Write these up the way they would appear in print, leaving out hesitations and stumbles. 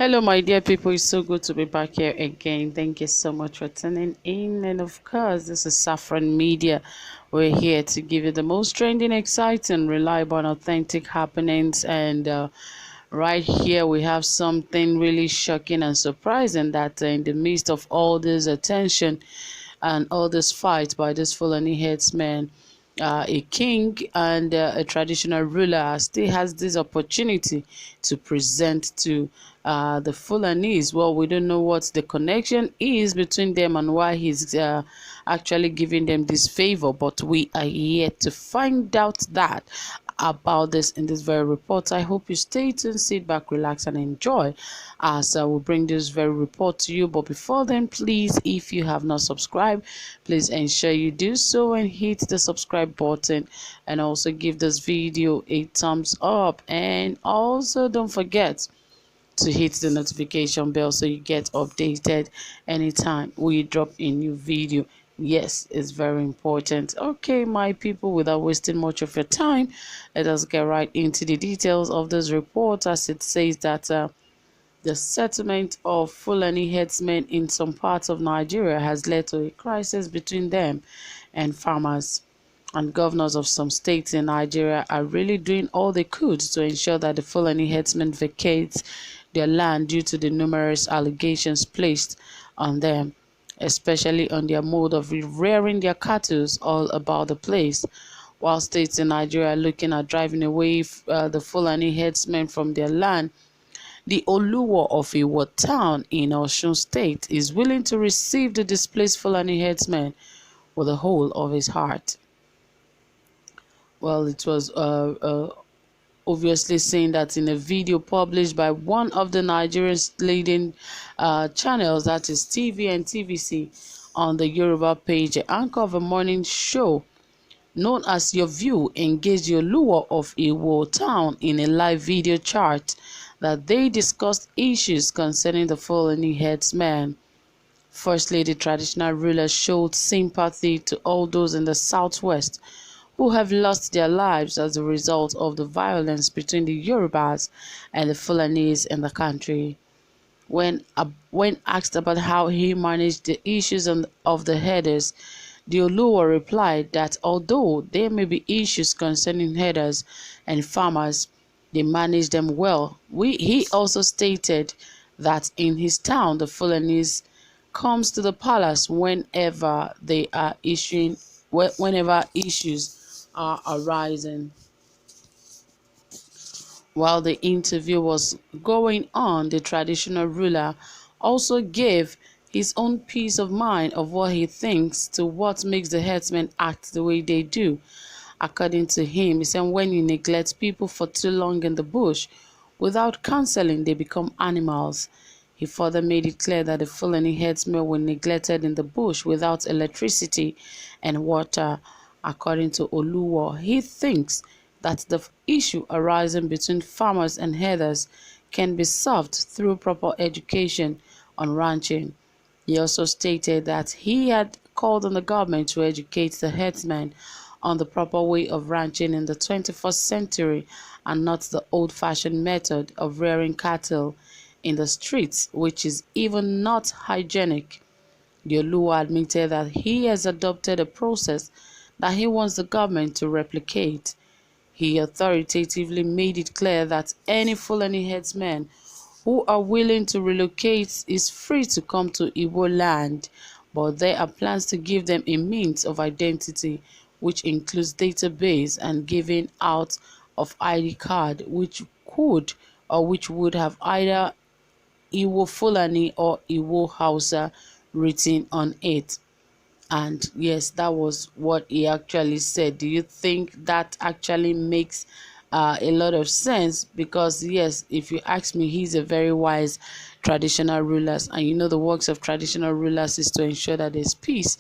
Hello, my dear people. It's so good to be back here again. Thank you so much for tuning in. And of course, this is Saffron Media. We're here to give you the most trending, exciting, reliable, and authentic happenings. And right here, we have something really shocking and surprising that in the midst of all this attention and all this fight by this Fulani headsman, a king and a traditional ruler still has this opportunity to present to the Fulanis. Well, we don't know what the connection is between them and why he's actually giving them this favor, but we are yet to find out that about this in this very report. I hope you stay tuned, sit back, relax, and enjoy as I will bring this very report to you. But before then, please, if you have not subscribed, please ensure you do so and hit the subscribe button, and also give this video a thumbs up, and also don't forget to hit the notification bell so you get updated anytime we drop a new video. Yes, it's very important. Okay, my people, without wasting much of your time, let us get right into the details of this report. As it says that the settlement of Fulani headsmen in some parts of Nigeria has led to a crisis between them and farmers. And governors of some states in Nigeria are really doing all they could to ensure that the Fulani headsmen vacate their land due to the numerous allegations placed on them, especially on their mode of rearing their cattle all about the place. While states in Nigeria are looking at driving away the Fulani headsmen from their land, the Oluwo of Iwo town in Osun State is willing to receive the displaced Fulani headsmen with the whole of his heart. Well, it was obviously saying that in a video published by one of the Nigerian's leading channels, that is TV and TVC, on the Yoruba page, the anchor of a morning show known as Your View engaged the Oluwo of Iwo town in a live video chat that they discussed issues concerning the Fulani headsman. Firstly, the traditional ruler showed sympathy to all those in the southwest who have lost their lives as a result of the violence between the Yorubas and the Fulanis in the country. When asked about how he managed the issues of the herders, the Oluwa replied that although there may be issues concerning herders and farmers, they manage them well. He also stated that in his town, the Fulanis comes to the palace whenever issues are arising. While the interview was going on, the traditional ruler also gave his own peace of mind of what he thinks to what makes the herdsmen act the way they do. According to him, he said when you neglect people for too long in the bush, without counseling, they become animals. He further made it clear that the Fulani herdsmen were neglected in the bush without electricity and water. According to Oluwo, he thinks that the issue arising between farmers and herders can be solved through proper education on ranching. He also stated that he had called on the government to educate the herdsmen on the proper way of ranching in the 21st century and not the old-fashioned method of rearing cattle in the streets, which is even not hygienic. The Oluwa admitted that he has adopted a process that he wants the government to replicate. He authoritatively made it clear that any Fulani headsmen who are willing to relocate is free to come to Igbo land, but there are plans to give them a means of identity, which includes database and giving out of ID card, which would have either Igbo Fulani or Igbo Hausa written on it. And yes, that was what he actually said. Do you think that actually makes a lot of sense? Because yes, if you ask me, he's a very wise traditional ruler, and you know the works of traditional rulers is to ensure that there's peace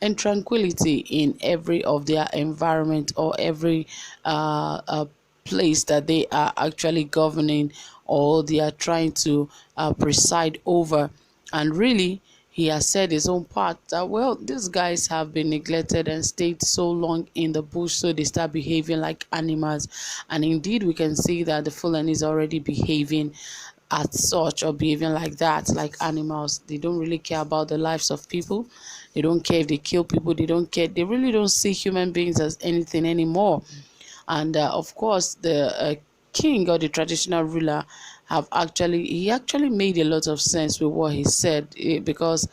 and tranquility in every of their environment or every place that they are actually governing or they are trying to preside over. And really, he has said his own part that, well, these guys have been neglected and stayed so long in the bush, so they start behaving like animals. And indeed, we can see that the Fulani is already behaving as such or behaving like that, like animals. They don't really care about the lives of people. They don't care if they kill people. They don't care. They really don't see human beings as anything anymore. And of course, the king or the traditional ruler he actually made a lot of sense with what he said, because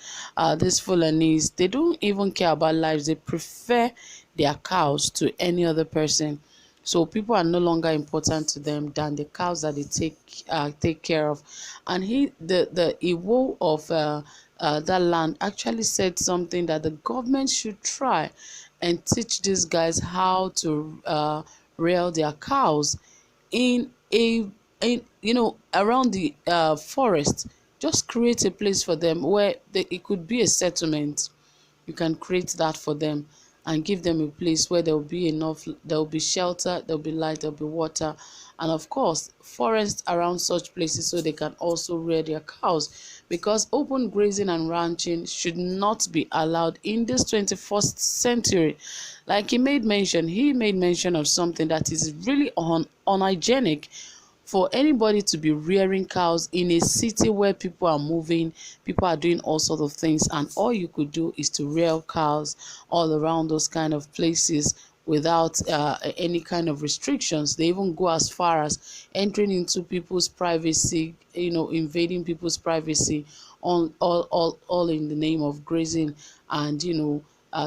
these Fulanese, they don't even care about lives. They prefer their cows to any other person. So people are no longer important to them than the cows that they take care of. And the Iwo of that land actually said something that the government should try and teach these guys how to rear their cows in a around the forest. Just create a place for them where it could be a settlement. You can create that for them and give them a place where there will be enough, there will be shelter, there will be light, there will be water, and of course forests around such places so they can also rear their cows, because open grazing and ranching should not be allowed in this 21st century. Like he made mention of something that is really unhygienic for anybody to be rearing cows in a city where people are moving, people are doing all sorts of things, and all you could do is to rear cows all around those kind of places without any kind of restrictions. They even go as far as entering into people's privacy, invading people's privacy, all in the name of grazing and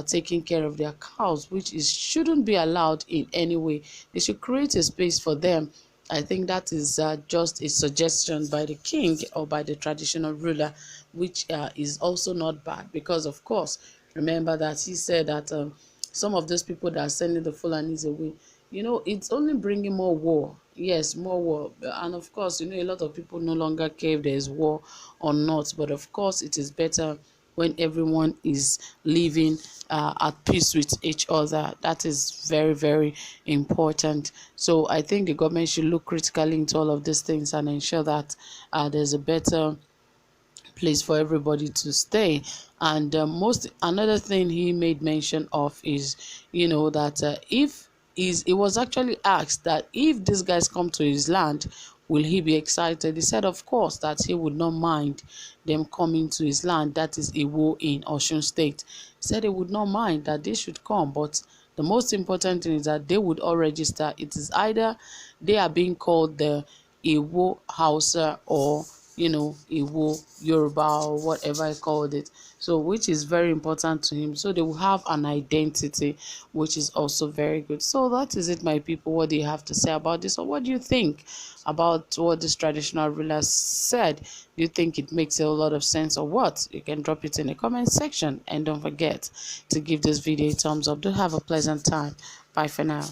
taking care of their cows, which is shouldn't be allowed in any way. They should create a space for them. I think that is just a suggestion by the king or by the traditional ruler, which is also not bad, because, of course, remember that he said that some of those people that are sending the Fulanis away, it's only bringing more war. Yes, more war. And of course, a lot of people no longer care if there is war or not. But of course, it is better when everyone is living at peace with each other. That is very, very important. So I think the government should look critically into all of these things and ensure that there's a better place for everybody to stay. And most another thing he made mention of is, that if is it was actually asked that if these guys come to his land, will he be excited? He said, of course, that he would not mind them coming to his land. That is Iwo in Osun State. He said he would not mind that they should come, but the most important thing is that they would all register. It is either they are being called the Iwo Hausa or Igbo, Yoruba, or whatever I called it. So, which is very important to him. So they will have an identity, which is also very good. So that is it, my people. What do you have to say about this? Or what do you think about what this traditional ruler said? Do you think it makes a lot of sense or what? You can drop it in the comment section. And don't forget to give this video a thumbs up. Do have a pleasant time. Bye for now.